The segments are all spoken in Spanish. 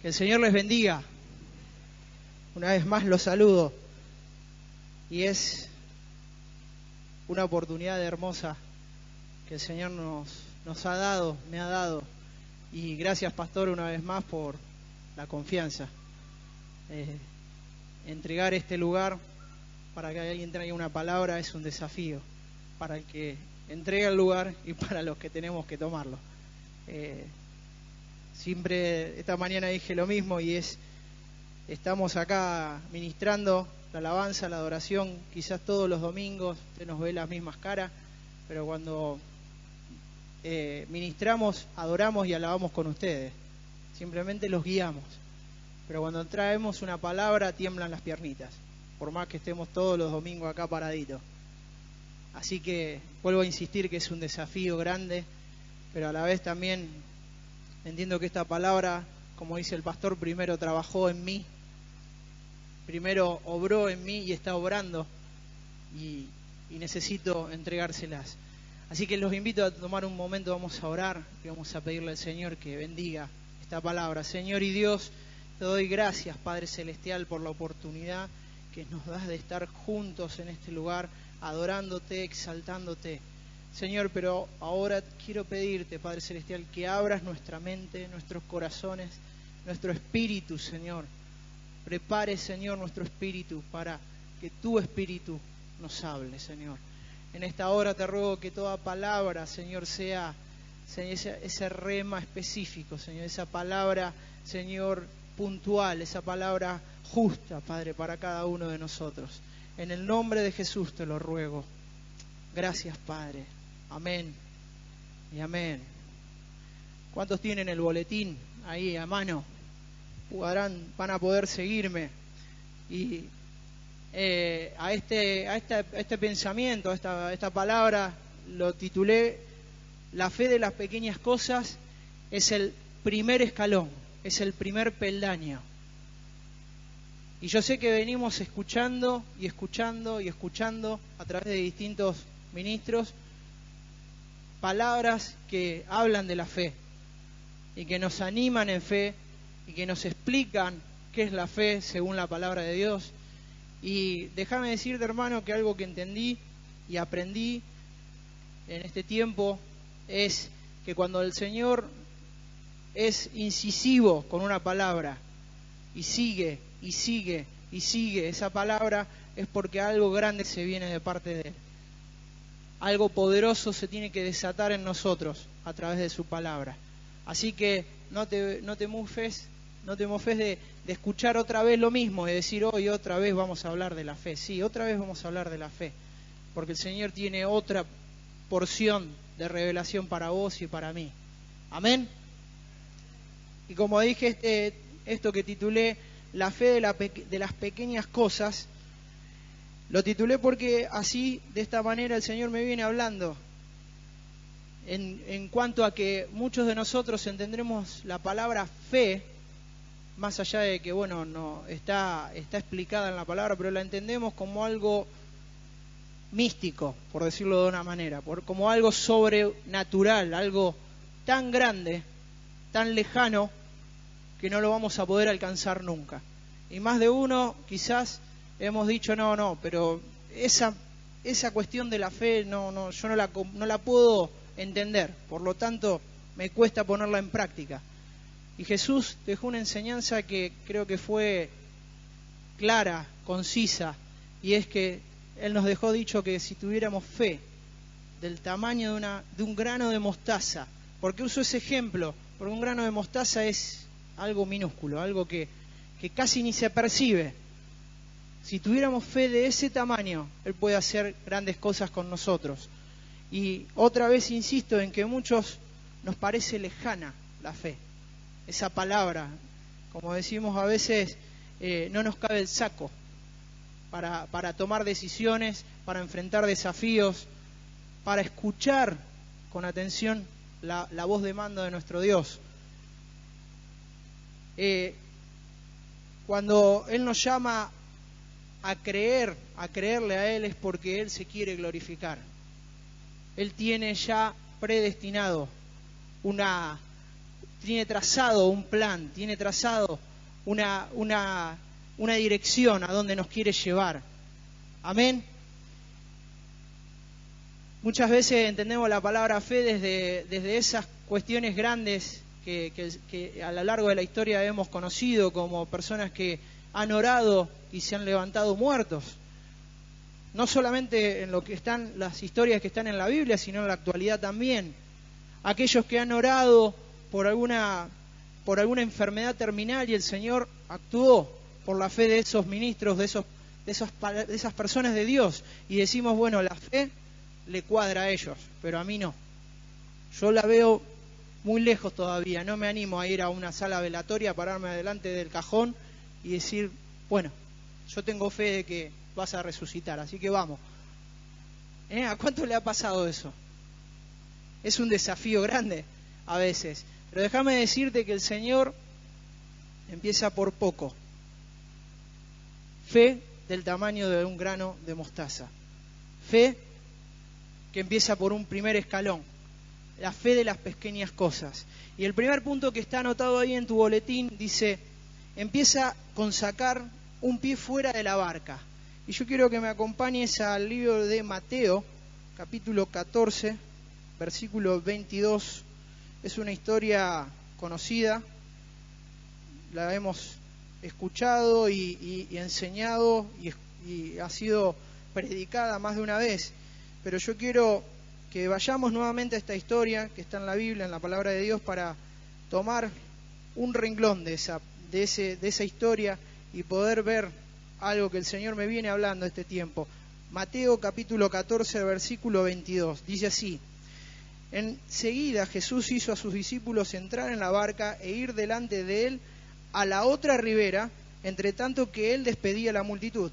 Que el Señor les bendiga. Una vez más los saludo. Y es una oportunidad hermosa que el Señor nos ha dado, me ha dado. Y gracias, pastor, una vez más por la confianza. Entregar este lugar para que alguien traiga una palabra es un desafío. Para el que entrega el lugar y para los que tenemos que tomarlo. Siempre esta mañana dije lo mismo y estamos acá ministrando la alabanza, la adoración, quizás todos los domingos, usted nos ve las mismas caras, pero cuando ministramos, adoramos y alabamos con ustedes, simplemente los guiamos, pero cuando traemos una palabra tiemblan las piernitas, por más que estemos todos los domingos acá paraditos. Así que vuelvo a insistir que es un desafío grande, pero a la vez también entiendo que esta palabra, como dice el pastor, primero trabajó en mí, primero obró en mí y está obrando y necesito entregárselas. Así que los invito a tomar un momento, vamos a orar y vamos a pedirle al Señor que bendiga esta palabra. Señor y Dios, te doy gracias, Padre Celestial, por la oportunidad que nos das de estar juntos en este lugar, adorándote, exaltándote. Señor, pero ahora quiero pedirte, Padre Celestial, que abras nuestra mente, nuestros corazones, nuestro espíritu, Señor. Prepare, Señor, nuestro espíritu para que tu espíritu nos hable, Señor. En esta hora te ruego que toda palabra, Señor, sea ese rema específico, Señor, esa palabra, Señor, puntual, esa palabra justa, Padre, para cada uno de nosotros. En el nombre de Jesús te lo ruego. Gracias, Padre. Amén y amén. ¿Cuántos tienen el boletín ahí a mano? Van a poder seguirme. Y a este pensamiento, a esta palabra, lo titulé: la fe de las pequeñas cosas es el primer escalón, es el primer peldaño. Y yo sé que venimos escuchando y escuchando y escuchando a través de distintos ministros palabras que hablan de la fe y que nos animan en fe y que nos explican qué es la fe según la palabra de Dios. Y déjame decirte, hermano, que algo que entendí y aprendí en este tiempo es que cuando el Señor es incisivo con una palabra y sigue y sigue y sigue esa palabra, es porque algo grande se viene de parte de Él. Algo poderoso se tiene que desatar en nosotros a través de su palabra. Así que no te mofes de escuchar otra vez lo mismo y decir hoy otra vez vamos a hablar de la fe. Sí, otra vez vamos a hablar de la fe, porque el Señor tiene otra porción de revelación para vos y para mí. Amén. Y como dije, esto que titulé la fe de las pequeñas cosas, lo titulé porque así, de esta manera, el Señor me viene hablando en cuanto a que muchos de nosotros entendremos la palabra fe, más allá de que, bueno, no está explicada en la palabra, pero la entendemos como algo místico, por decirlo de una manera, como algo sobrenatural, algo tan grande, tan lejano, que no lo vamos a poder alcanzar nunca. Y más de uno quizás hemos dicho no, pero esa cuestión de la fe yo no la puedo entender, por lo tanto me cuesta ponerla en práctica. Y Jesús dejó una enseñanza que creo que fue clara, concisa, y es que Él nos dejó dicho que si tuviéramos fe del tamaño de un grano de mostaza, porque uso ese ejemplo, porque un grano de mostaza es algo minúsculo, algo que casi ni se percibe. Si tuviéramos fe de ese tamaño, Él puede hacer grandes cosas con nosotros. Y otra vez insisto en que a muchos nos parece lejana la fe. Esa palabra, como decimos a veces, no nos cabe el saco para tomar decisiones, para enfrentar desafíos, para escuchar con atención la voz de mando de nuestro Dios. Cuando Él nos llama a creerle a Él, es porque Él se quiere glorificar. Él tiene ya predestinado tiene trazado un plan, tiene trazado una dirección a donde nos quiere llevar. Amén. Muchas veces entendemos la palabra fe desde esas cuestiones grandes que a lo largo de la historia hemos conocido, como personas que han orado y se han levantado muertos. No solamente en lo que están las historias que están en la Biblia, sino en la actualidad también. Aquellos que han orado por alguna enfermedad terminal y el Señor actuó por la fe de esos ministros, de esas personas de Dios. Y decimos, bueno, la fe le cuadra a ellos, pero a mí no. Yo la veo muy lejos todavía. No me animo a ir a una sala velatoria, a pararme delante del cajón y decir, bueno, yo tengo fe de que vas a resucitar, así que vamos. ¿A cuánto le ha pasado eso? Es un desafío grande a veces, pero déjame decirte que el Señor empieza por poco. Fe del tamaño de un grano de mostaza. Fe que empieza por un primer escalón. La fe de las pequeñas cosas. Y el primer punto que está anotado ahí en tu boletín dice, empieza con sacar un pie fuera de la barca. Y yo quiero que me acompañes al libro de Mateo, capítulo 14, versículo 22. Es una historia conocida, la hemos escuchado y enseñado y ha sido predicada más de una vez. Pero yo quiero que vayamos nuevamente a esta historia que está en la Biblia, en la palabra de Dios, para tomar un renglón de esa historia y poder ver algo que el Señor me viene hablando este tiempo. Mateo capítulo 14, versículo 22, dice así: enseguida Jesús hizo a sus discípulos entrar en la barca e ir delante de él a la otra ribera, entre tanto que él despedía a la multitud.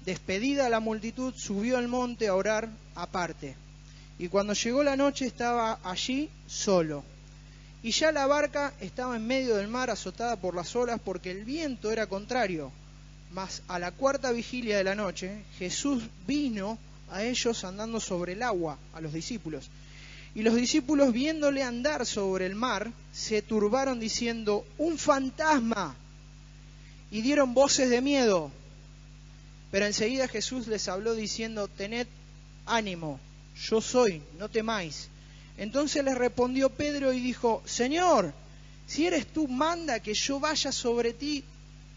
Despedida la multitud, subió al monte a orar aparte. Y cuando llegó la noche estaba allí solo. Y ya la barca estaba en medio del mar, azotada por las olas, porque el viento era contrario. Mas a la cuarta vigilia de la noche, Jesús vino a ellos andando sobre el agua, a los discípulos. Y los discípulos, viéndole andar sobre el mar, se turbaron diciendo, ¡un fantasma! Y dieron voces de miedo. Pero enseguida Jesús les habló diciendo, tened ánimo, yo soy, no temáis. Entonces les respondió Pedro y dijo, Señor, si eres tú, manda que yo vaya sobre ti,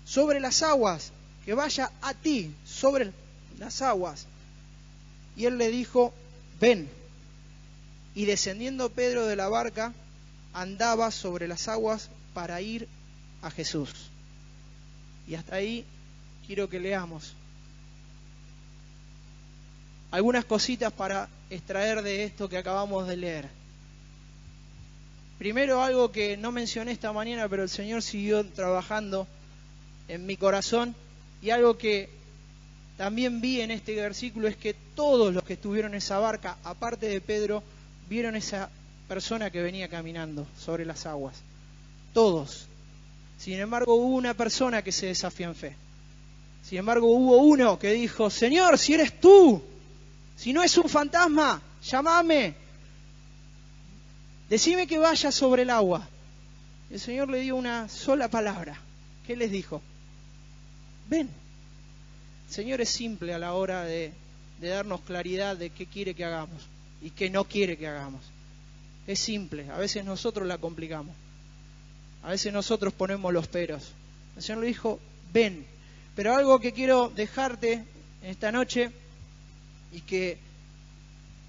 sobre las aguas, que vaya a ti sobre las aguas. Y él le dijo, ven. Y descendiendo Pedro de la barca, andaba sobre las aguas para ir a Jesús. Y hasta ahí quiero que leamos algunas cositas para extraer de esto que acabamos de leer. Primero, algo que no mencioné esta mañana, pero el Señor siguió trabajando en mi corazón, y algo que también vi en este versículo es que todos los que estuvieron en esa barca, aparte de Pedro, vieron esa persona que venía caminando sobre las aguas. Todos. Sin embargo, hubo una persona que se desafió en fe. Sin embargo, hubo uno que dijo, Señor, si eres tú, si no es un fantasma, llámame. Decime que vaya sobre el agua. El Señor le dio una sola palabra. ¿Qué les dijo? Ven. El Señor es simple a la hora de darnos claridad de qué quiere que hagamos y qué no quiere que hagamos. Es simple. A veces nosotros la complicamos. A veces nosotros ponemos los peros. El Señor le dijo, ven. Pero algo que quiero dejarte esta noche y que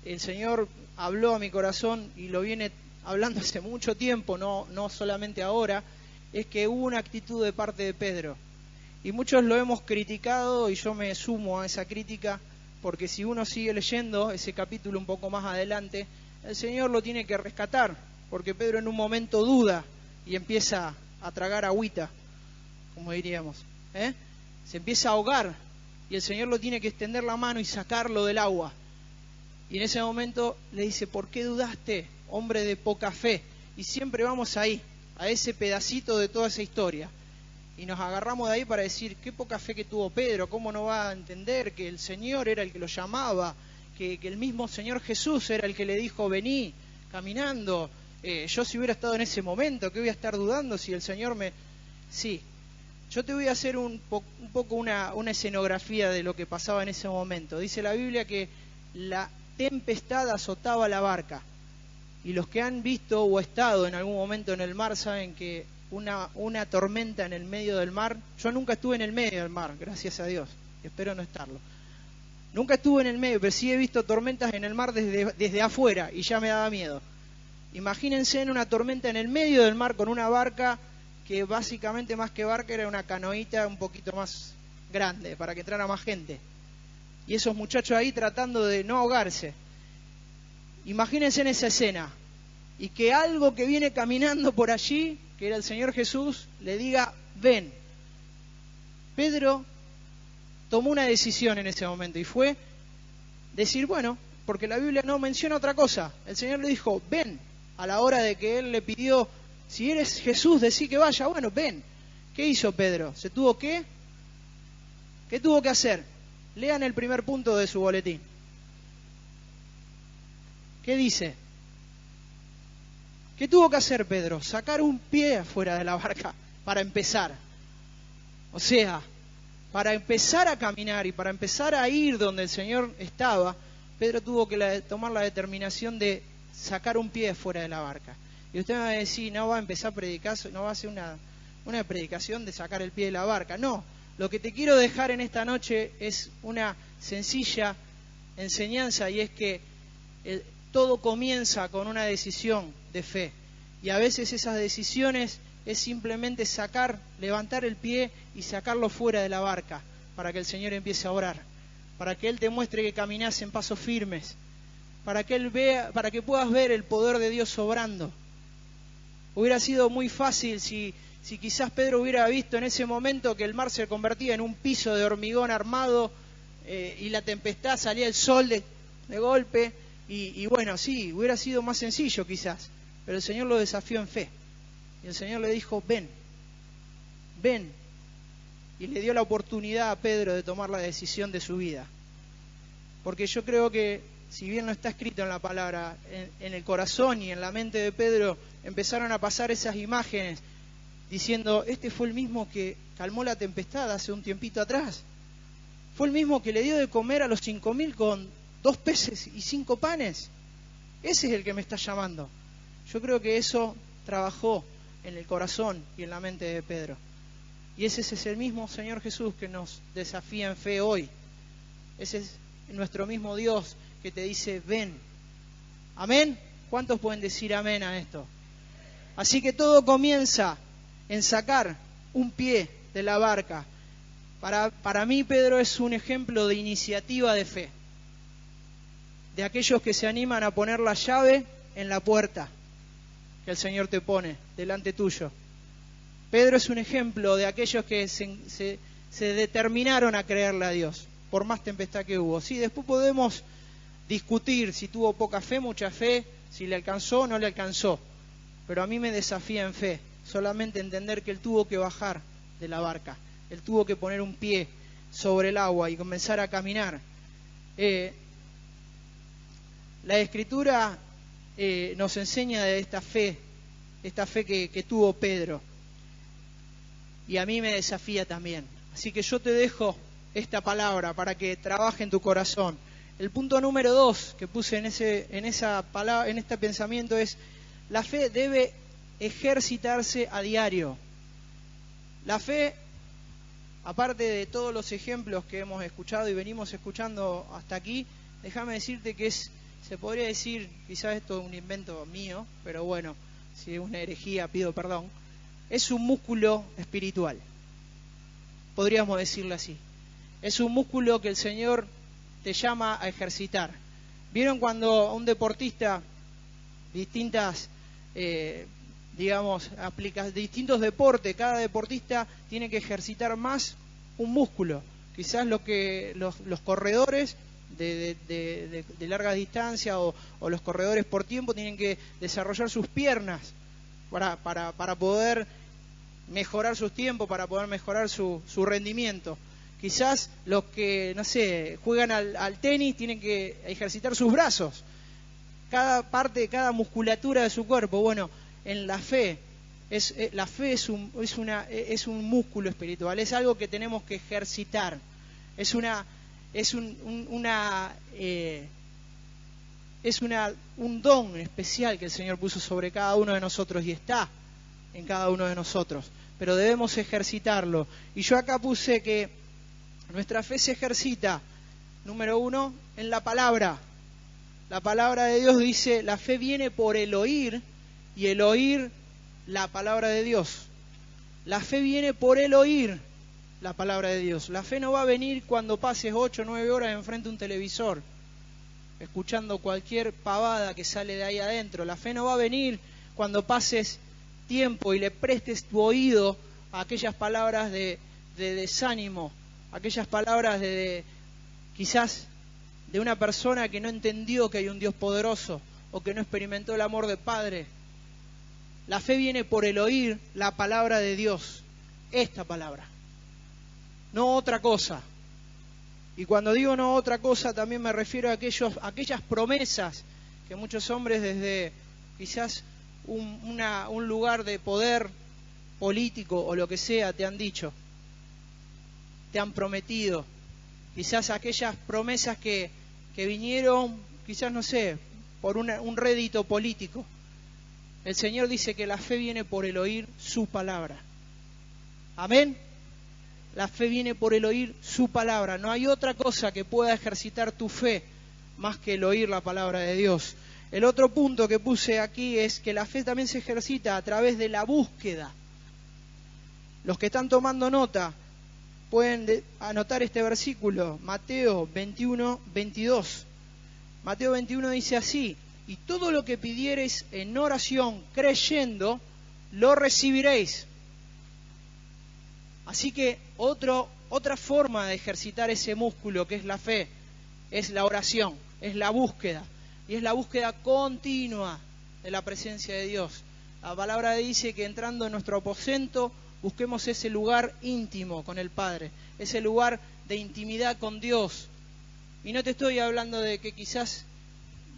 el Señor habló a mi corazón y lo viene hablando hace mucho tiempo, no solamente ahora, es que hubo una actitud de parte de Pedro. Y muchos lo hemos criticado y yo me sumo a esa crítica, porque si uno sigue leyendo ese capítulo un poco más adelante, el Señor lo tiene que rescatar, porque Pedro en un momento duda y empieza a tragar agüita, como diríamos, se empieza a ahogar y el Señor lo tiene que extender la mano y sacarlo del agua. Y en ese momento le dice, ¿por qué dudaste, hombre de poca fe? Y siempre vamos ahí, a ese pedacito de toda esa historia. Y nos agarramos de ahí para decir, qué poca fe que tuvo Pedro, cómo no va a entender que el Señor era el que lo llamaba, que el mismo Señor Jesús era el que le dijo, vení, caminando. yo si hubiera estado en ese momento, ¿qué voy a estar dudando si el Señor me...? Sí, yo te voy a hacer un poco una escenografía de lo que pasaba en ese momento. Dice la Biblia que la tempestad azotaba la barca. Y los que han visto o estado en algún momento en el mar saben que una tormenta en el medio del mar... Yo nunca estuve en el medio del mar, gracias a Dios. Espero no estarlo. Nunca estuve en el medio, pero sí he visto tormentas en el mar desde afuera y ya me daba miedo. Imagínense en una tormenta en el medio del mar con una barca que básicamente más que barca era una canoita un poquito más grande para que entrara más gente. Y esos muchachos ahí tratando de no ahogarse. Imagínense en esa escena y que algo que viene caminando por allí, que era el Señor Jesús, le diga, ven. Pedro tomó una decisión en ese momento y fue decir, bueno, porque la Biblia no menciona otra cosa. El Señor le dijo, ven, a la hora de que él le pidió, si eres Jesús, decí que vaya, bueno, ven. ¿Qué hizo Pedro? ¿Qué tuvo que hacer? Lean el primer punto de su boletín. ¿Qué dice? ¿Qué tuvo que hacer Pedro? Sacar un pie afuera de la barca para empezar. O sea, para empezar a caminar y para empezar a ir donde el Señor estaba, Pedro tuvo que tomar la determinación de sacar un pie fuera de la barca. Y usted me va a decir, no va a empezar a predicar, no va a hacer una predicación de sacar el pie de la barca. No, lo que te quiero dejar en esta noche es una sencilla enseñanza, y es que todo comienza con una decisión de fe. Y a veces esas decisiones es simplemente levantar el pie y sacarlo fuera de la barca, para que el Señor empiece a orar, para que Él te muestre que caminas en pasos firmes, para que puedas ver el poder de Dios obrando. Hubiera sido muy fácil si quizás Pedro hubiera visto en ese momento que el mar se convertía en un piso de hormigón armado y la tempestad, salía el sol de golpe y bueno, sí, hubiera sido más sencillo quizás, pero el Señor lo desafió en fe y el Señor le dijo, ven, y le dio la oportunidad a Pedro de tomar la decisión de su vida, porque yo creo que si bien no está escrito en la palabra, en el corazón y en la mente de Pedro empezaron a pasar esas imágenes diciendo, este fue el mismo que calmó la tempestad hace un tiempito atrás, fue el mismo que le dio de comer a los 5.000 con 2 peces y 5 panes, ese es el que me está llamando. Yo creo que eso trabajó en el corazón y en la mente de Pedro, y ese es el mismo Señor Jesús que nos desafía en fe hoy. Ese es nuestro mismo Dios que te dice, ven. ¿Amén? ¿Cuántos pueden decir amén a esto? Así que todo comienza en sacar un pie de la barca. Para mí Pedro es un ejemplo de iniciativa de fe, de aquellos que se animan a poner la llave en la puerta que el Señor te pone delante tuyo. Pedro es un ejemplo de aquellos que se determinaron a creerle a Dios, por más tempestad que hubo. Sí, después podemos discutir si tuvo poca fe, mucha fe, si le alcanzó o no le alcanzó, pero a mí me desafía en fe solamente entender que él tuvo que bajar de la barca, él tuvo que poner un pie sobre el agua y comenzar a caminar. La Escritura nos enseña de esta fe que tuvo Pedro, y a mí me desafía también. Así que yo te dejo esta palabra para que trabaje en tu corazón. El punto número 2 que puse en este pensamiento es: la fe debe ejercitarse a diario. La fe, aparte de todos los ejemplos que hemos escuchado y venimos escuchando hasta aquí, déjame decirte que se podría decir, quizás esto es un invento mío, pero bueno, si es una herejía pido perdón, es un músculo espiritual, podríamos decirlo así. Es un músculo que el Señor te llama a ejercitar. ¿Vieron cuando un deportista distintas, aplica distintos deportes? Cada deportista tiene que ejercitar más un músculo. Quizás los corredores de larga distancia o los corredores por tiempo tienen que desarrollar sus piernas para poder mejorar sus tiempos, para poder mejorar su rendimiento. Quizás los que, juegan al tenis tienen que ejercitar sus brazos. cada parte, cada musculatura de su cuerpo. Bueno, en la fe, la fe es un músculo espiritual, es algo que tenemos que ejercitar, es un don especial que el Señor puso sobre cada uno de nosotros y está en cada uno de nosotros, pero debemos ejercitarlo. Y yo acá puse que nuestra fe se ejercita, número 1, en la palabra. La palabra de Dios dice, la fe viene por el oír, y el oír la palabra de Dios. La fe viene por el oír la palabra de Dios. La fe no va a venir cuando pases 8 o 9 horas enfrente de un televisor, escuchando cualquier pavada que sale de ahí adentro. La fe no va a venir cuando pases tiempo y le prestes tu oído a aquellas palabras de desánimo, aquellas palabras quizás de una persona que no entendió que hay un Dios poderoso o que no experimentó el amor del Padre. La fe viene por el oír la palabra de Dios, esta palabra, no otra cosa. Y cuando digo no otra cosa, también me refiero a aquellas promesas que muchos hombres desde quizás un lugar de poder político o lo que sea te han dicho, te han prometido. Quizás aquellas promesas que vinieron, quizás no sé, por un rédito político. El Señor dice que la fe viene por el oír su palabra. Amén. La fe viene por el oír su palabra. No hay otra cosa que pueda ejercitar tu fe más que el oír la palabra de Dios. El otro punto que puse aquí es que la fe también se ejercita a través de la búsqueda. Los que están tomando nota pueden anotar este versículo, Mateo 21, 22. Mateo 21 dice así: y todo lo que pidiereis en oración, creyendo, lo recibiréis. Así que otra forma de ejercitar ese músculo que es la fe, es la oración, es la búsqueda. Y es la búsqueda continua de la presencia de Dios. La palabra dice que entrando en nuestro aposento, busquemos ese lugar íntimo con el Padre, ese lugar de intimidad con Dios. Y no te estoy hablando de que quizás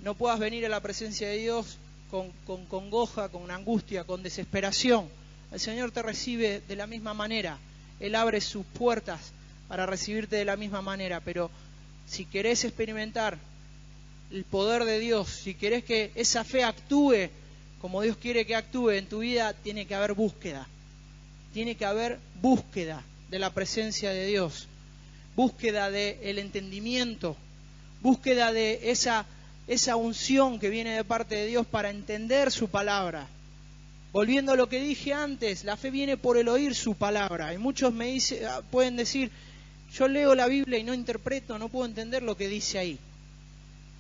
no puedas venir a la presencia de Dios con congoja, con angustia, con desesperación. El Señor te recibe de la misma manera. Él abre sus puertas para recibirte de la misma manera. Pero si querés experimentar el poder de Dios, si querés que esa fe actúe como Dios quiere que actúe en tu vida, tiene que haber búsqueda. Tiene que haber búsqueda de la presencia de Dios. Búsqueda del entendimiento. Búsqueda de esa unción que viene de parte de Dios para entender su palabra. Volviendo a lo que dije antes, la fe viene por el oír su palabra. Y muchos pueden decir, yo leo la Biblia y no interpreto, no puedo entender lo que dice ahí.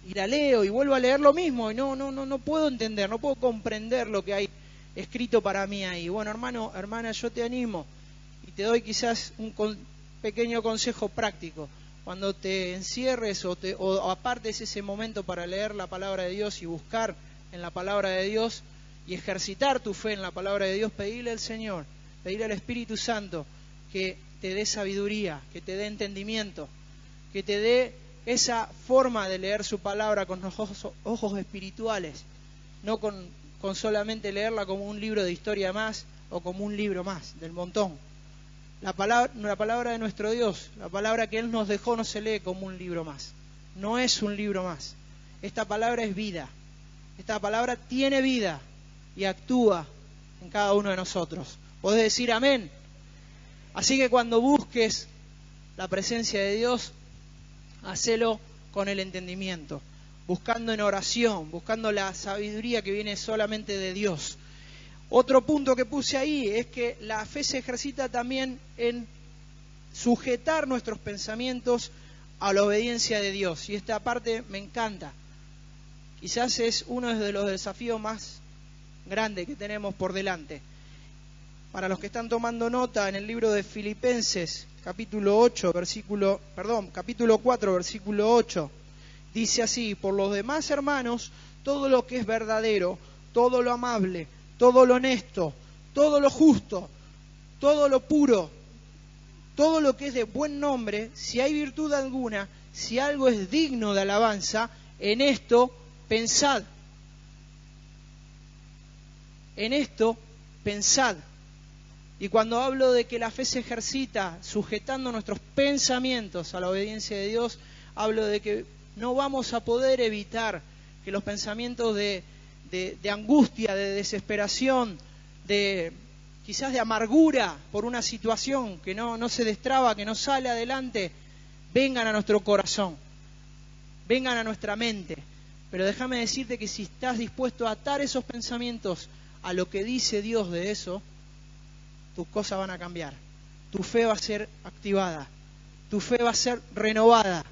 Y la leo y vuelvo a leer lo mismo y no puedo entender, no puedo comprender lo que hay escrito para mí ahí. Bueno, hermano, hermana, yo te animo y te doy quizás un pequeño consejo práctico. Cuando te encierres o apartes ese momento para leer la palabra de Dios y buscar en la palabra de Dios y ejercitar tu fe en la palabra de Dios, pedirle al Señor, pedirle al Espíritu Santo que te dé sabiduría, que te dé entendimiento, que te dé esa forma de leer su palabra con los ojos espirituales, no con solamente leerla como un libro de historia más o como un libro más del montón. La palabra de nuestro Dios, la palabra que Él nos dejó, no se lee como un libro más. No es un libro más. Esta palabra es vida. Esta palabra tiene vida y actúa en cada uno de nosotros. ¿Podés decir amén? Así que cuando busques la presencia de Dios, hacelo con el entendimiento, buscando en oración, buscando la sabiduría que viene solamente de Dios. Otro punto que puse ahí es que la fe se ejercita también en sujetar nuestros pensamientos a la obediencia de Dios. Y esta parte me encanta. Quizás es uno de los desafíos más grandes que tenemos por delante. Para los que están tomando nota, en el libro de Filipenses, capítulo 4, versículo 8, dice así: por los demás, hermanos, todo lo que es verdadero, todo lo amable, todo lo honesto, todo lo justo, todo lo puro, todo lo que es de buen nombre, si hay virtud alguna, si algo es digno de alabanza, en esto pensad. En esto pensad. Y cuando hablo de que la fe se ejercita sujetando nuestros pensamientos a la obediencia de Dios, hablo de que no vamos a poder evitar que los pensamientos de angustia, de desesperación, quizás de amargura por una situación que no se destraba, que no sale adelante, vengan a nuestro corazón, vengan a nuestra mente. Pero déjame decirte que si estás dispuesto a atar esos pensamientos a lo que dice Dios de eso, tus cosas van a cambiar. Tu fe va a ser activada. Tu fe va a ser renovada.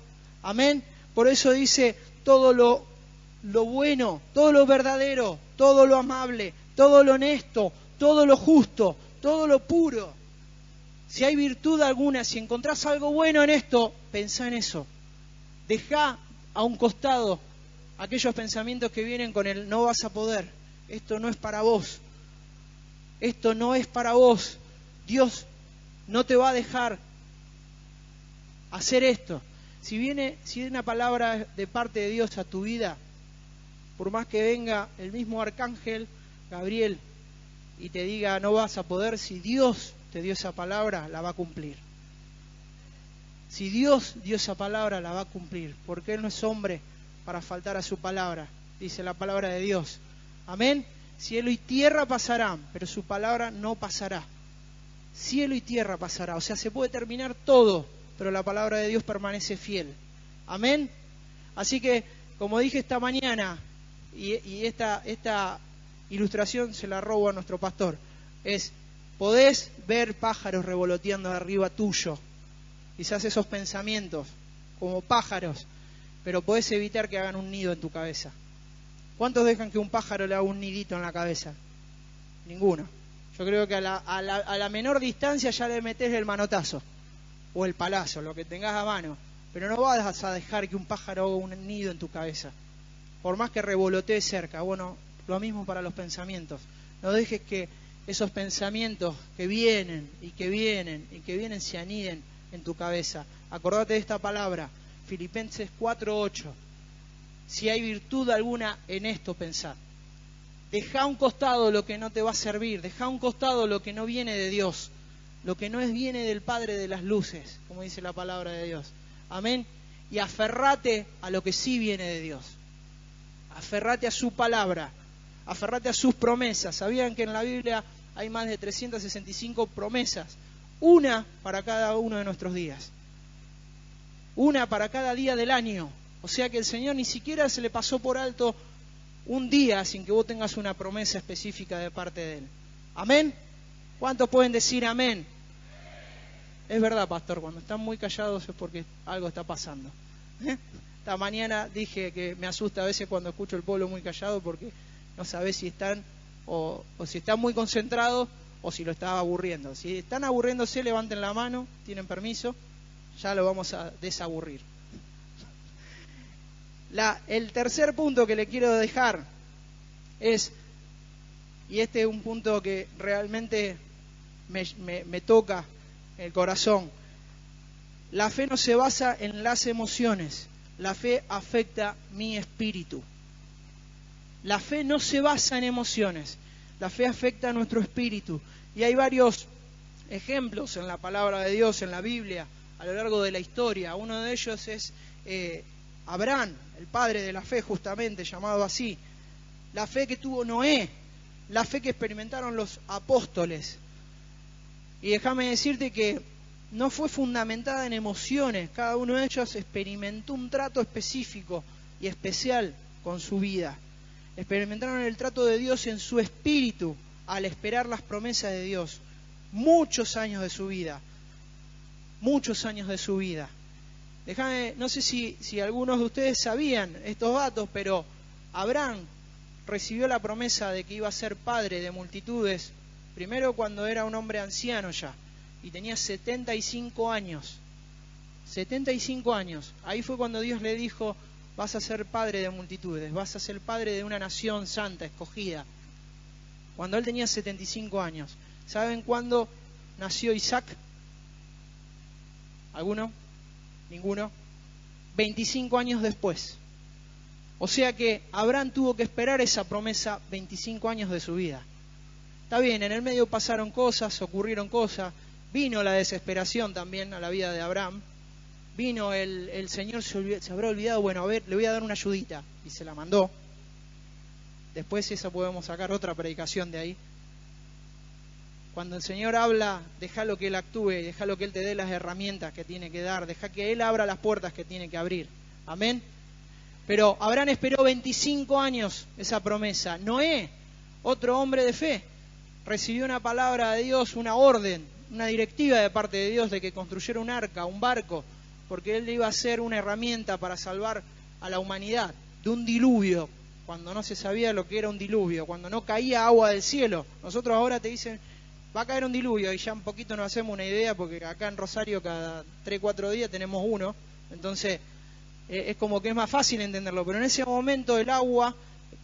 Amén. Por eso dice todo lo bueno, todo lo verdadero, todo lo amable, todo lo honesto, todo lo justo, todo lo puro. Si hay virtud alguna, si encontrás algo bueno en esto, pensá en eso. Dejá a un costado aquellos pensamientos que vienen con el no vas a poder. Esto no es para vos. Esto no es para vos. Dios no te va a dejar hacer esto. Si viene una palabra de parte de Dios a tu vida, por más que venga el mismo arcángel Gabriel y te diga no vas a poder, si Dios te dio esa palabra, la va a cumplir. Si Dios dio esa palabra, la va a cumplir, porque Él no es hombre para faltar a su palabra, dice la palabra de Dios. Amén. Cielo y tierra pasarán, pero su palabra no pasará. Cielo y tierra pasará, o sea, se puede terminar todo, pero la palabra de Dios permanece fiel. Amén. Así que, como dije esta mañana, y esta ilustración se la robo a nuestro pastor, podés ver pájaros revoloteando arriba tuyo, quizás esos pensamientos como pájaros, pero podés evitar que hagan un nido en tu cabeza. ¿Cuántos dejan que un pájaro le haga un nidito en la cabeza? Ninguno. Yo creo que a la menor distancia ya le metés el manotazo o el palazo, lo que tengas a mano, pero no vas a dejar que un pájaro haga un nido en tu cabeza, por más que revolotee cerca. Bueno, lo mismo para los pensamientos. No dejes que esos pensamientos que vienen y que vienen y que vienen se aniden en tu cabeza. Acordate de esta palabra, Filipenses 4:8. Si hay virtud alguna en esto, pensad. Deja a un costado lo que no te va a servir, deja a un costado lo que no viene de Dios, lo que no viene del Padre de las luces, como dice la palabra de Dios. Amén. Y aferrate a lo que sí viene de Dios. Aferrate a su palabra, aferrate a sus promesas. ¿Sabían que en la Biblia hay más de 365 promesas? Una para cada uno de nuestros días. Una para cada día del año. O sea que el Señor ni siquiera se le pasó por alto un día sin que vos tengas una promesa específica de parte de Él. ¿Amén? ¿Cuántos pueden decir amén? Es verdad, pastor, cuando están muy callados es porque algo está pasando. Esta mañana dije que me asusta a veces cuando escucho el pueblo muy callado porque no sabés si están o si están muy concentrados o si lo estaba aburriendo. Si están aburriéndose, levanten la mano, tienen permiso, ya lo vamos a desaburrir. El tercer punto que le quiero dejar es, y este es un punto que realmente me toca el corazón, la fe no se basa en las emociones, la fe afecta mi espíritu. La fe no se basa en emociones, la fe afecta a nuestro espíritu. Y hay varios ejemplos en la palabra de Dios, en la Biblia, a lo largo de la historia. Uno de ellos es Abraham, el padre de la fe, justamente llamado así. La fe que tuvo Noé, la fe que experimentaron los apóstoles. Y déjame decirte que no fue fundamentada en emociones. Cada uno de ellos experimentó un trato específico y especial con su vida. Experimentaron el trato de Dios en su espíritu al esperar las promesas de Dios. Muchos años de su vida. Muchos años de su vida. No sé si algunos de ustedes sabían estos datos, pero Abraham recibió la promesa de que iba a ser padre de multitudes, primero cuando era un hombre anciano ya, y tenía 75 años. 75 años. Ahí fue cuando Dios le dijo, vas a ser padre de multitudes, vas a ser padre de una nación santa, escogida. Cuando él tenía 75 años. ¿Saben cuándo nació Isaac? ¿Alguno? ¿Ninguno? 25 años después. O sea que Abraham tuvo que esperar esa promesa 25 años de su vida. Está bien, en el medio pasaron cosas, ocurrieron cosas, vino la desesperación también a la vida de Abraham, vino el Señor, se habrá olvidado, bueno, a ver, le voy a dar una ayudita, y se la mandó. Después esa podemos sacar otra predicación de ahí. Cuando el Señor habla, déjalo que Él actúe, déjalo que Él te dé las herramientas que tiene que dar, deja que Él abra las puertas que tiene que abrir. Amén. Pero Abraham esperó 25 años esa promesa. Noé, otro hombre de fe, recibió una palabra de Dios, una orden, una directiva de parte de Dios de que construyera un arca, un barco, porque Él iba a ser una herramienta para salvar a la humanidad de un diluvio, cuando no se sabía lo que era un diluvio, cuando no caía agua del cielo. Nosotros ahora te dicen, va a caer un diluvio, y ya un poquito nos hacemos una idea, porque acá en Rosario cada 3-4 días tenemos uno, entonces es como que es más fácil entenderlo, pero en ese momento el agua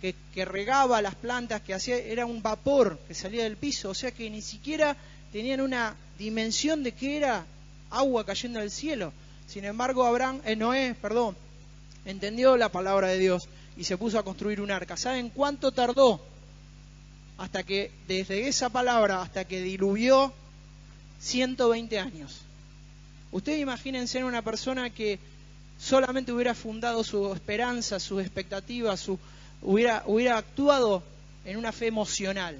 que regaba las plantas, que hacía, era un vapor que salía del piso, o sea que ni siquiera tenían una dimensión de que era agua cayendo del cielo. Sin embargo, Noé, entendió la palabra de Dios y se puso a construir un arca. ¿Saben cuánto tardó? Hasta que, desde esa palabra hasta que diluvió, 120 años. Ustedes imagínense en una persona que solamente hubiera fundado su esperanza, sus expectativas, hubiera actuado en una fe emocional.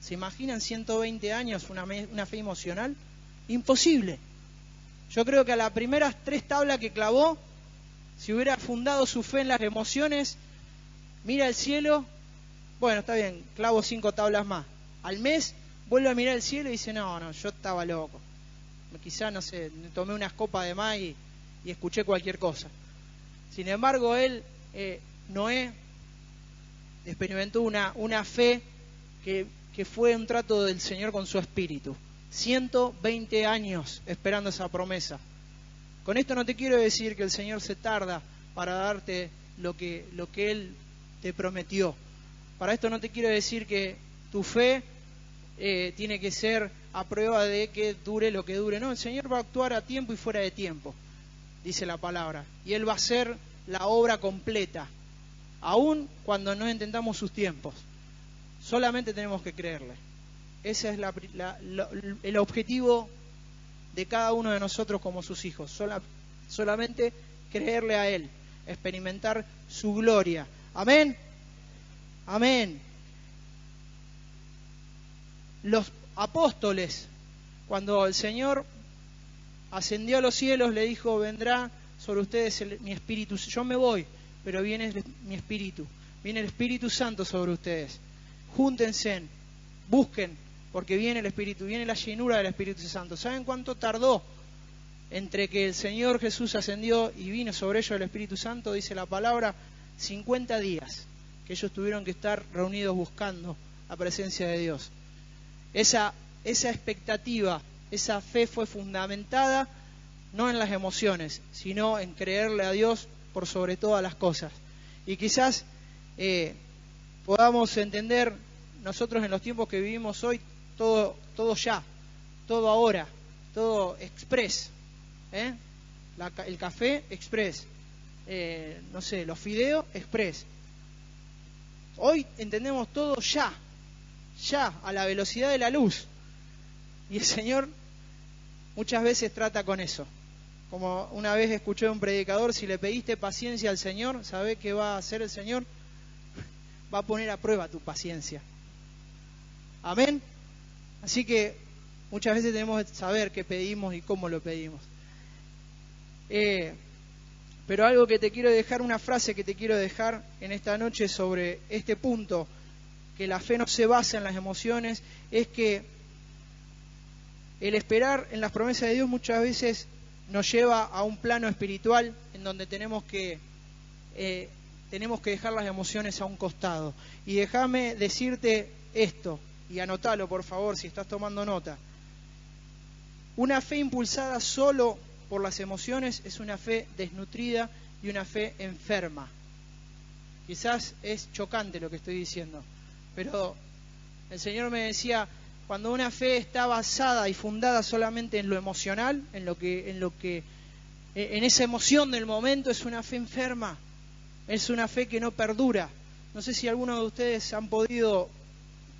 ¿Se imaginan 120 años una fe emocional? Imposible. Yo creo que a las primeras 3 tablas que clavó, si hubiera fundado su fe en las emociones, mira el cielo, bueno, está bien, clavo 5 tablas más. Al mes vuelve a mirar el cielo y dice, no, yo estaba loco. Quizá, no sé, tomé unas copas de más y escuché cualquier cosa. Sin embargo, Noé, experimentó una fe que fue un trato del Señor con su espíritu. 120 años esperando esa promesa. Con esto no te quiero decir que el Señor se tarda para darte lo que Él te prometió. Para esto no te quiero decir que tu fe tiene que ser a prueba de que dure lo que dure. No, el Señor va a actuar a tiempo y fuera de tiempo, dice la palabra. Y Él va a hacer la obra completa, aun cuando no entendamos sus tiempos. Solamente tenemos que creerle. Ese es el objetivo de cada uno de nosotros como sus hijos. Solamente creerle a Él, experimentar su gloria. Amén. Amén. Los apóstoles, cuando el Señor ascendió a los cielos, le dijo, vendrá sobre ustedes mi espíritu. Yo me voy, pero viene mi espíritu. Viene el Espíritu Santo sobre ustedes. Júntense, busquen, porque viene el Espíritu, viene la llenura del Espíritu Santo. ¿Saben cuánto tardó entre que el Señor Jesús ascendió y vino sobre ellos el Espíritu Santo? Dice la palabra, 50 días que ellos tuvieron que estar reunidos buscando la presencia de Dios. Esa expectativa, esa fe fue fundamentada no en las emociones, sino en creerle a Dios por sobre todas las cosas. Y quizás podamos entender nosotros en los tiempos que vivimos hoy, todo ya, todo ahora, todo express, el café express, no sé, los fideos express. Hoy entendemos todo ya, a la velocidad de la luz. Y el Señor muchas veces trata con eso. Como una vez escuché a un predicador, si le pediste paciencia al Señor, ¿sabe qué va a hacer el Señor? Va a poner a prueba tu paciencia. Amén. Así que muchas veces tenemos que saber qué pedimos y cómo lo pedimos. Pero algo que te quiero dejar, una frase que te quiero dejar en esta noche sobre este punto, que la fe no se basa en las emociones, es que el esperar en las promesas de Dios muchas veces nos lleva a un plano espiritual en donde tenemos que dejar las emociones a un costado. Y déjame decirte esto, y anotalo por favor si estás tomando nota. Una fe impulsada solo por las emociones es una fe desnutrida y una fe enferma. Quizás es chocante lo que estoy diciendo, pero el Señor me decía, cuando una fe está basada y fundada solamente en lo emocional, en esa emoción del momento, es una fe enferma, es una fe que no perdura. No sé si alguno de ustedes han podido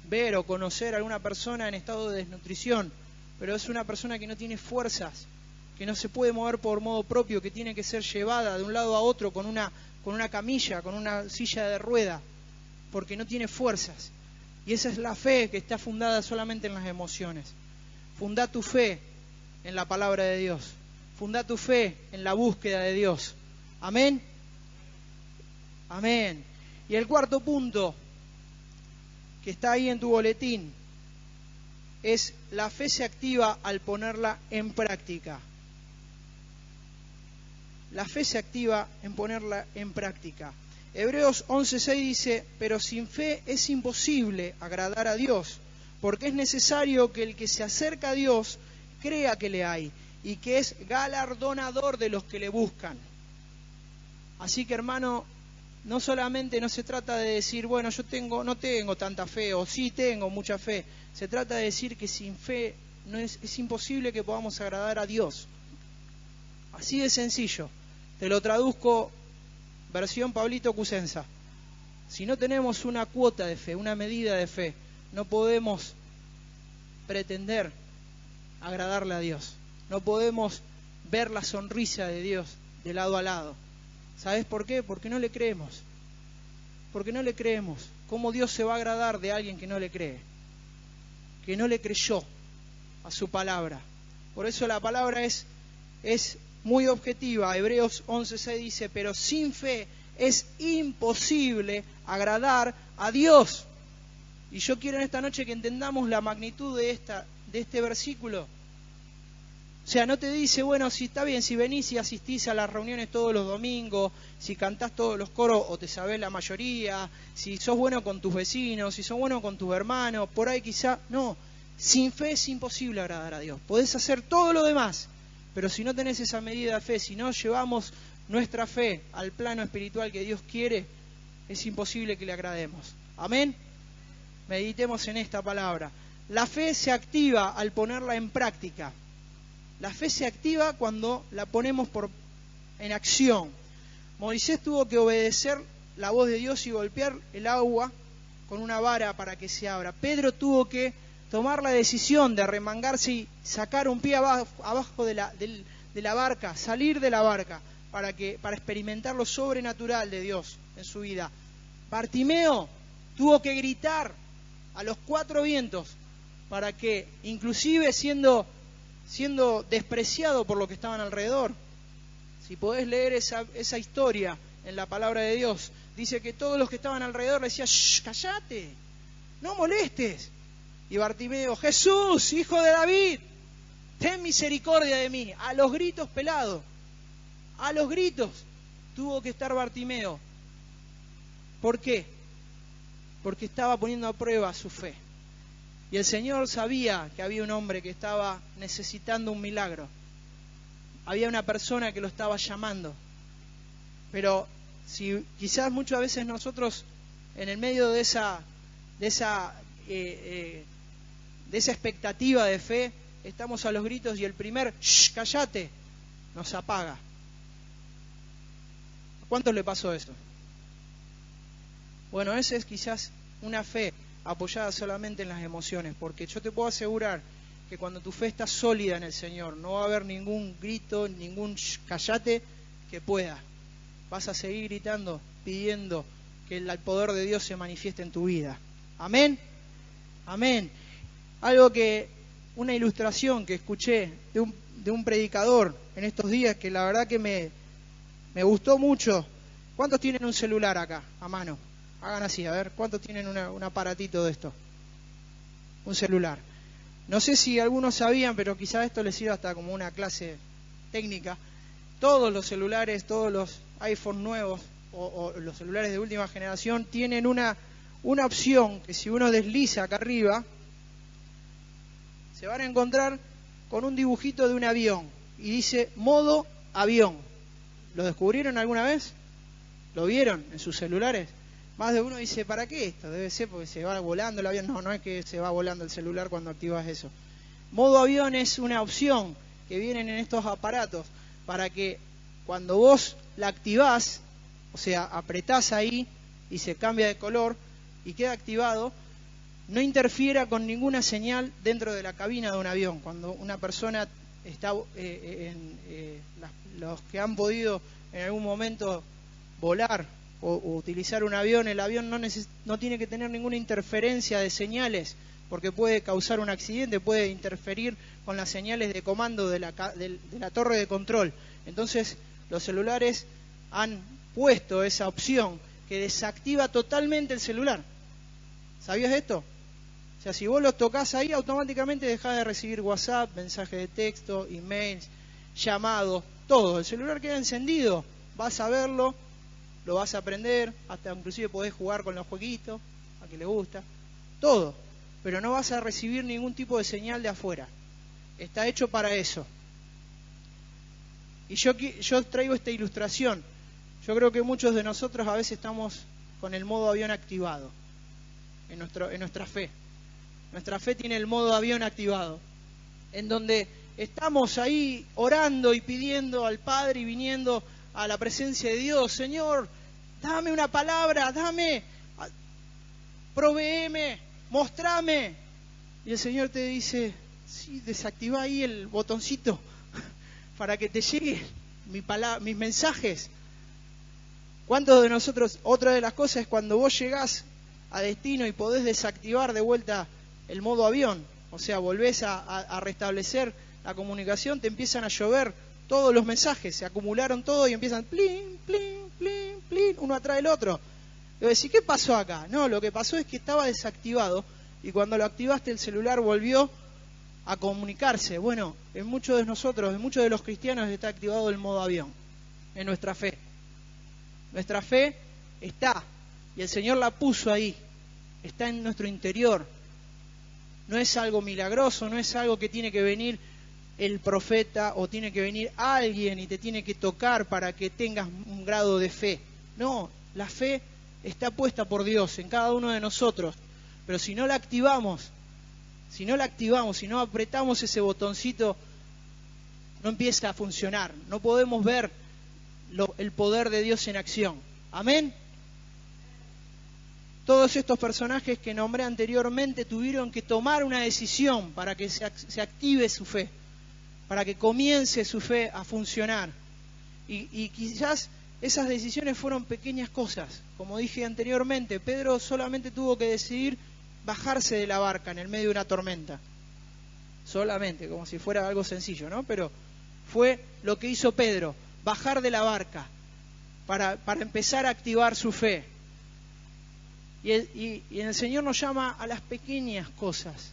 ver o conocer a alguna persona en estado de desnutrición, pero es una persona que no tiene fuerzas, que no se puede mover por modo propio, que tiene que ser llevada de un lado a otro con una camilla, con una silla de rueda, porque no tiene fuerzas. Y esa es la fe que está fundada solamente en las emociones. Fundá tu fe en la palabra de Dios. Fundá tu fe en la búsqueda de Dios. Amén. Amén. Y el cuarto punto que está ahí en tu boletín es: la fe se activa al ponerla en práctica. La fe se activa en ponerla en práctica. Hebreos 11:6 dice: pero sin fe es imposible agradar a Dios, porque es necesario que el que se acerca a Dios crea que le hay y que es galardonador de los que le buscan. Así que, hermano, no solamente no se trata de decir, bueno, no tengo tanta fe, o sí tengo mucha fe. Se trata de decir que sin fe es imposible que podamos agradar a Dios. Así de sencillo. Te lo traduzco versión Pablito Cusenza. Si no tenemos una cuota de fe, una medida de fe, no podemos pretender agradarle a Dios. No podemos ver la sonrisa de Dios de lado a lado. ¿Sabes por qué? Porque no le creemos. Porque no le creemos. ¿Cómo Dios se va a agradar de alguien que no le cree? Que no le creyó a su palabra. Por eso la palabra es muy objetiva. Hebreos 11:6 dice: pero sin fe es imposible agradar a Dios. Y yo quiero en esta noche que entendamos la magnitud de este versículo. O sea, no te dice, bueno, si está bien, si venís y asistís a las reuniones todos los domingos, si cantás todos los coros o te sabés la mayoría, si sos bueno con tus vecinos, si sos bueno con tus hermanos, por ahí quizá. No, sin fe es imposible agradar a Dios. Podés hacer todo lo demás, pero si no tenés esa medida de fe, si no llevamos nuestra fe al plano espiritual que Dios quiere, es imposible que le agrademos. Amén. Meditemos en esta palabra. La fe se activa al ponerla en práctica. La fe se activa cuando la ponemos en acción. Moisés tuvo que obedecer la voz de Dios y golpear el agua con una vara para que se abra. Pedro tuvo que tomar la decisión de arremangarse y sacar un pie abajo de la barca, salir de la barca, para experimentar lo sobrenatural de Dios en su vida. Bartimeo tuvo que gritar a los cuatro vientos para que, inclusive siendo despreciado por lo que estaban alrededor. Si podés leer esa historia en la palabra de Dios, dice que todos los que estaban alrededor le decían: ¡shh, cállate! ¡No molestes! Y Bartimeo: ¡Jesús, hijo de David, ten misericordia de mí! A los gritos pelados, a los gritos tuvo que estar Bartimeo. ¿Por qué? Porque estaba poniendo a prueba su fe. Y el Señor sabía que había un hombre que estaba necesitando un milagro. Había una persona que lo estaba llamando. Pero si quizás muchas veces nosotros, en el medio de esa expectativa de fe, estamos a los gritos y el primer "shh, cállate" nos apaga. ¿A cuántos le pasó eso? Bueno, esa es quizás una fe apoyada solamente en las emociones, porque yo te puedo asegurar que cuando tu fe está sólida en el Señor, no va a haber ningún grito, ningún "shh, cállate" que pueda. Vas a seguir gritando, pidiendo que el poder de Dios se manifieste en tu vida. Amén. Amén. Una ilustración que escuché de un predicador en estos días, que la verdad que me gustó mucho. ¿Cuántos tienen un celular acá, a mano? Hagan así, a ver, ¿cuántos tienen un aparatito de esto? Un celular. No sé si algunos sabían, pero quizás esto les sirva hasta como una clase técnica. Todos los celulares, todos los iPhone nuevos o los celulares de última generación tienen una opción que, si uno desliza acá arriba, se van a encontrar con un dibujito de un avión y dice modo avión. ¿Lo descubrieron alguna vez? ¿Lo vieron en sus celulares? Más de uno dice: ¿para qué esto? Debe ser porque se va volando el avión. No, no es que se va volando el celular cuando activas eso. Modo avión es una opción que vienen en estos aparatos para que cuando vos la activás, o sea, apretás ahí y se cambia de color y queda activado, no interfiera con ninguna señal dentro de la cabina de un avión. Cuando una persona está, los que han podido en algún momento volar o utilizar un avión, el avión no tiene que tener ninguna interferencia de señales, porque puede causar un accidente, puede interferir con las señales de comando de la torre de control. Entonces los celulares han puesto esa opción que desactiva totalmente el celular. ¿Sabías esto? O sea, si vos los tocas ahí, automáticamente dejás de recibir WhatsApp, mensajes de texto, emails, llamados, todo. El celular queda encendido, vas a verlo, lo vas a aprender, hasta inclusive podés jugar con los jueguitos, a que le gusta, todo. Pero no vas a recibir ningún tipo de señal de afuera. Está hecho para eso. Y yo traigo esta ilustración. Yo creo que muchos de nosotros a veces estamos con el modo avión activado en nuestra fe. Nuestra fe tiene el modo avión activado, en donde estamos ahí orando y pidiendo al Padre y viniendo a la presencia de Dios. Señor, dame una palabra, provéeme, mostrame. Y el Señor te dice, sí, desactiva ahí el botoncito para que te lleguen mis mensajes. ¿Cuántos de nosotros, otra de las cosas es cuando vos llegás a destino y podés desactivar de vuelta el modo avión, o sea, volvés a restablecer la comunicación, te empiezan a llover todos los mensajes, se acumularon todos y empiezan plin, plin, plin, plin, uno atrás del otro. Y vos decís, ¿qué pasó acá? No, lo que pasó es que estaba desactivado y cuando lo activaste el celular volvió a comunicarse. Bueno, en muchos de nosotros, en muchos de los cristianos está activado el modo avión, en nuestra fe. Nuestra fe está, y el Señor la puso ahí, está en nuestro interior. No es algo milagroso, no es algo que tiene que venir el profeta o tiene que venir alguien y te tiene que tocar para que tengas un grado de fe. No, la fe está puesta por Dios en cada uno de nosotros. Pero si no la activamos, si no apretamos ese botoncito, no empieza a funcionar. No podemos ver el poder de Dios en acción. Amén. Todos estos personajes que nombré anteriormente tuvieron que tomar una decisión para que se active su fe, para que comience su fe a funcionar. Y quizás esas decisiones fueron pequeñas cosas. Como dije anteriormente, Pedro solamente tuvo que decidir bajarse de la barca en el medio de una tormenta. Solamente, como si fuera algo sencillo, ¿no? Pero fue lo que hizo Pedro, bajar de la barca para empezar a activar su fe. Y el Señor nos llama a las pequeñas cosas,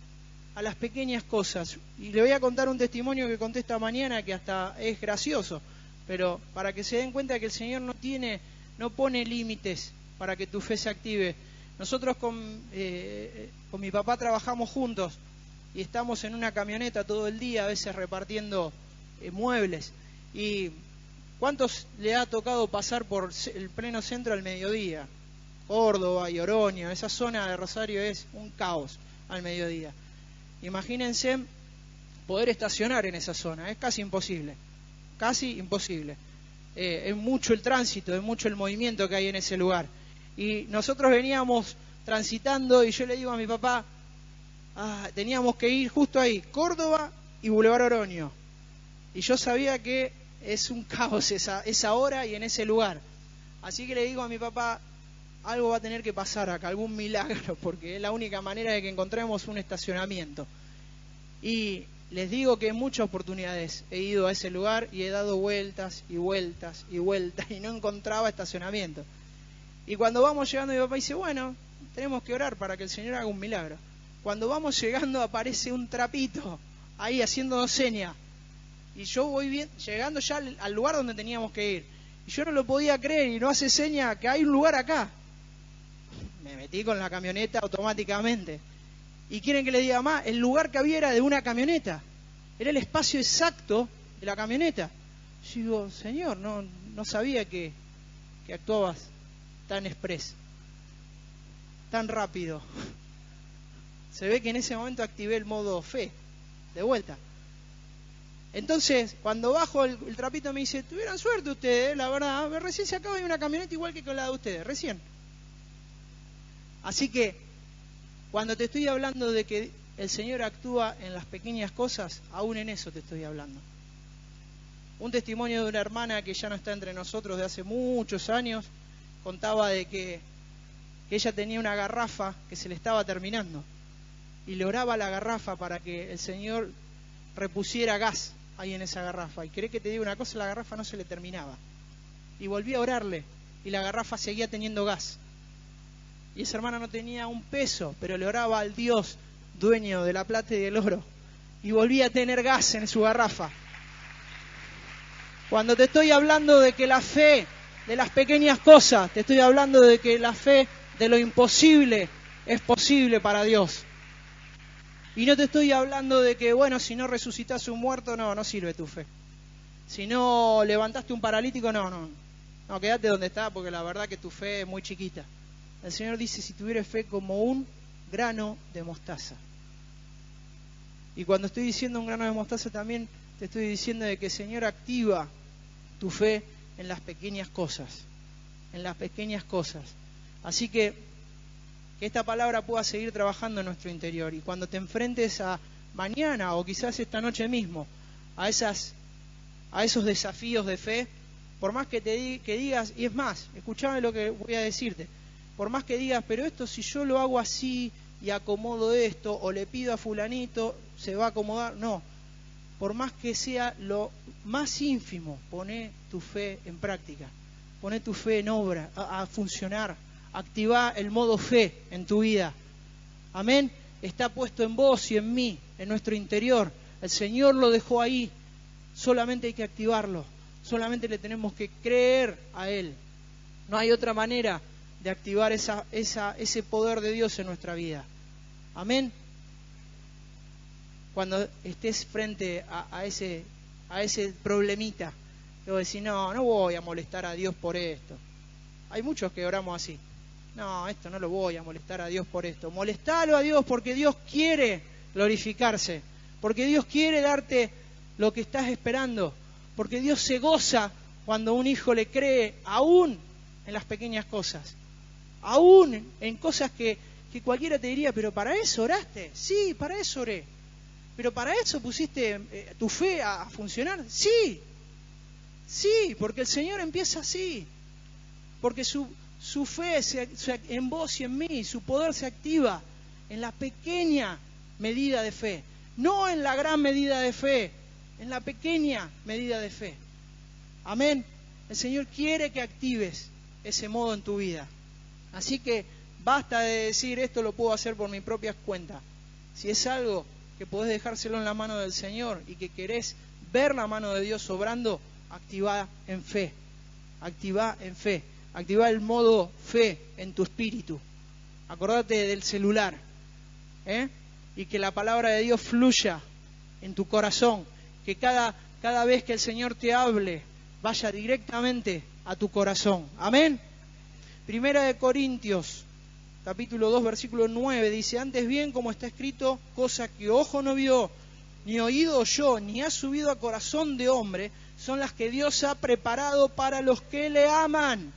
a las pequeñas cosas. Y le voy a contar un testimonio que conté esta mañana que hasta es gracioso, pero para que se den cuenta que el Señor no pone límites para que tu fe se active. Nosotros con mi papá trabajamos juntos y estamos en una camioneta todo el día, a veces repartiendo muebles. ¿Y cuántos le ha tocado pasar por el pleno centro al mediodía? Córdoba y Oroño, esa zona de Rosario es un caos al mediodía. Imagínense poder estacionar en esa zona, es casi imposible, es mucho el tránsito, es mucho el movimiento que hay en ese lugar. Y nosotros veníamos transitando y yo le digo a mi papá, teníamos que ir justo ahí, Córdoba y Boulevard Oroño. Y yo sabía que es un caos esa hora y en ese lugar. Así que le digo a mi papá, algo va a tener que pasar acá, algún milagro, porque es la única manera de que encontremos un estacionamiento. Y les digo que en muchas oportunidades he ido a ese lugar y he dado vueltas y vueltas y vueltas y no encontraba estacionamiento. Y cuando vamos llegando, mi papá dice, bueno, tenemos que orar para que el Señor haga un milagro. Cuando vamos llegando aparece un trapito ahí haciéndonos señas. Y yo voy llegando ya al lugar donde teníamos que ir. Y yo no lo podía creer y no hace seña que hay un lugar acá. Me metí con la camioneta automáticamente. Y quieren que le diga más, el lugar que había era de una camioneta. Era el espacio exacto de la camioneta. Yo digo, Señor, no sabía que actuabas tan express, tan rápido. Se ve que en ese momento activé el modo fe, de vuelta. Entonces, cuando bajo el trapito me dice, tuvieron suerte ustedes, la verdad, recién se acaba de una camioneta igual que con la de ustedes, recién. Así que Cuando te estoy hablando de que el Señor actúa en las pequeñas cosas, aún en eso te estoy hablando. Un testimonio de una hermana que ya no está entre nosotros de hace muchos años, contaba de que ella tenía una garrafa que se le estaba terminando y le oraba a la garrafa para que el Señor repusiera gas ahí en esa garrafa. Y querés que te diga una cosa, la garrafa no se le terminaba. Y volví a orarle y la garrafa seguía teniendo gas. Y esa hermana no tenía un peso, pero le oraba al Dios dueño de la plata y del oro. Y volvía a tener gas en su garrafa. Cuando te estoy hablando de que la fe de las pequeñas cosas, te estoy hablando de que la fe de lo imposible es posible para Dios. Y no te estoy hablando de que, bueno, si no resucitas un muerto, no sirve tu fe. Si no levantaste un paralítico, no, quédate donde está, porque la verdad que tu fe es muy chiquita. El Señor dice, si tuvieras fe como un grano de mostaza. Y cuando estoy diciendo un grano de mostaza también te estoy diciendo de que el Señor activa tu fe en las pequeñas cosas. En las pequeñas cosas. Así que esta palabra pueda seguir trabajando en nuestro interior. Y cuando te enfrentes a mañana o quizás esta noche mismo a esos desafíos de fe, por más que que digas, y es más, escuchame lo que voy a decirte, por más que digas, pero esto si yo lo hago así y acomodo esto, o le pido a fulanito, se va a acomodar, no. Por más que sea lo más ínfimo, poné tu fe en práctica, poné tu fe en obra, a funcionar, activá el modo fe en tu vida. Amén. Está puesto en vos y en mí, en nuestro interior. El Señor lo dejó ahí, solamente hay que activarlo, solamente le tenemos que creer a Él. No hay otra manera de activar ese poder de Dios en nuestra vida. Amén. Cuando estés frente a ese problemita, te voy a decir, no voy a molestar a Dios por esto. Hay muchos que oramos así. No, esto no lo voy a molestar a Dios por esto. Molestalo a Dios porque Dios quiere glorificarse, porque Dios quiere darte lo que estás esperando, porque Dios se goza cuando un hijo le cree, aún en las pequeñas cosas, aún en cosas que cualquiera te diría, pero ¿para eso oraste? Sí, para eso oré. ¿Pero para eso pusiste tu fe a funcionar? Sí, porque el Señor empieza así, porque su fe en vos y en mí, su poder se activa en la pequeña medida de fe, no en la gran medida de fe, en la pequeña medida de fe. Amén. El Señor quiere que actives ese modo en tu vida. Así que basta de decir, esto lo puedo hacer por mi propia cuenta. Si es algo que podés dejárselo en la mano del Señor y que querés ver la mano de Dios obrando, activá en fe. Activá en fe. Activá el modo fe en tu espíritu. Acordate del celular. Y que la palabra de Dios fluya en tu corazón. Que cada vez que el Señor te hable, vaya directamente a tu corazón. Amén. Primera de Corintios, capítulo 2, versículo 9, dice, antes bien, como está escrito, cosa que ojo no vio, ni oído oyó, ni ha subido a corazón de hombre, son las que Dios ha preparado para los que le aman.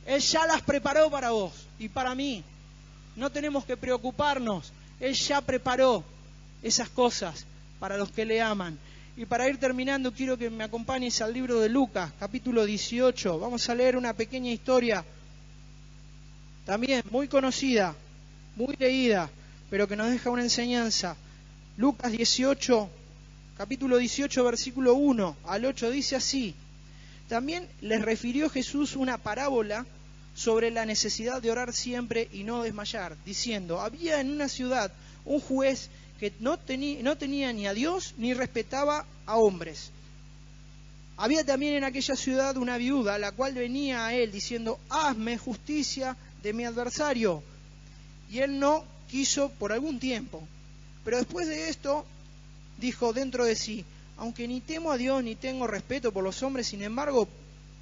Él ya las preparó para vos y para mí. No tenemos que preocuparnos. Él ya preparó esas cosas para los que le aman. Y para ir terminando, quiero que me acompañes al libro de Lucas, capítulo 18. Vamos a leer una pequeña historia, también muy conocida, muy leída, pero que nos deja una enseñanza. Lucas 18, capítulo 18, versículo 1 al 8, dice así. También les refirió Jesús una parábola sobre la necesidad de orar siempre y no desmayar, diciendo, había en una ciudad un juez que no tenía ni a Dios ni respetaba a hombres. Había también en aquella ciudad una viuda, la cual venía a él diciendo, hazme justicia de mi adversario. Y él no quiso por algún tiempo. Pero después de esto, dijo dentro de sí, aunque ni temo a Dios ni tengo respeto por los hombres, sin embargo,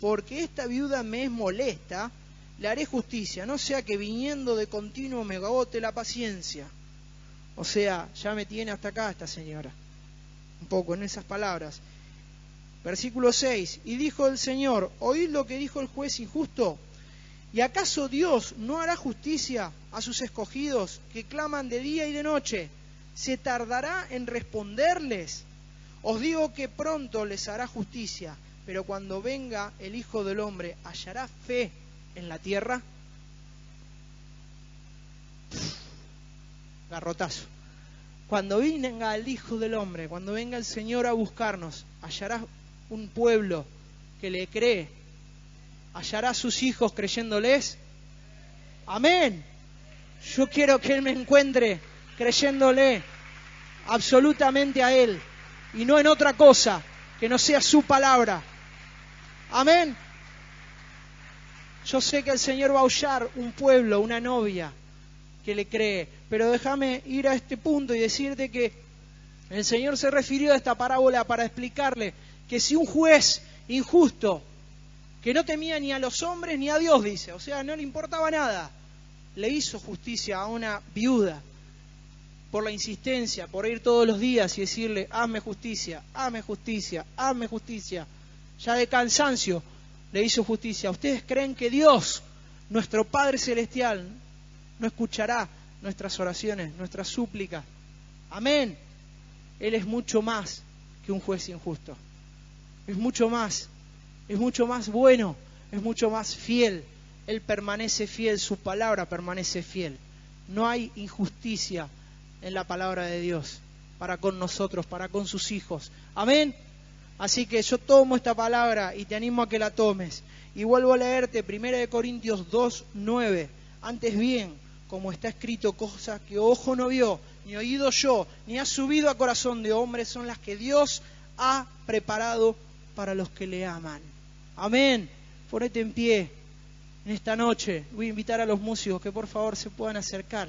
porque esta viuda me es molesta, le haré justicia, no sea que viniendo de continuo me agote la paciencia. O sea, ya me tiene hasta acá esta señora. Un poco en esas palabras. Versículo 6. Y dijo el Señor, ¿oíd lo que dijo el juez injusto? ¿Y acaso Dios no hará justicia a sus escogidos que claman de día y de noche? ¿Se tardará en responderles? Os digo que pronto les hará justicia, pero cuando venga el Hijo del Hombre, ¿hallará fe en la tierra? Garrotazo. Cuando venga el Hijo del Hombre, cuando venga el Señor a buscarnos, ¿hallará un pueblo que le cree? ¿Hallará a sus hijos creyéndoles? Amén. Yo quiero que Él me encuentre creyéndole absolutamente a Él y no en otra cosa que no sea su palabra. Amén. Yo sé que el Señor va a hallar un pueblo, una novia que le cree, pero déjame ir a este punto y decirte que el Señor se refirió a esta parábola para explicarle que si un juez injusto, que no temía ni a los hombres ni a Dios, dice, o sea, no le importaba nada, le hizo justicia a una viuda por la insistencia, por ir todos los días y decirle, hazme justicia, hazme justicia, hazme justicia, ya de cansancio le hizo justicia. ¿Ustedes creen que Dios, nuestro Padre Celestial, no escuchará nuestras oraciones, nuestras súplicas? Amén. Él es mucho más que un juez injusto. Es mucho más bueno, es mucho más fiel. Él permanece fiel, su palabra permanece fiel. No hay injusticia en la palabra de Dios para con nosotros, para con sus hijos. Amén. Así que yo tomo esta palabra y te animo a que la tomes. Y vuelvo a leerte 1 Corintios 2:9. Antes bien, como está escrito, cosas que ojo no vio, ni oído yo, ni ha subido a corazón de hombre, son las que Dios ha preparado para los que le aman. Amén. Ponete en pie en esta noche. Voy a invitar a los músicos que por favor se puedan acercar.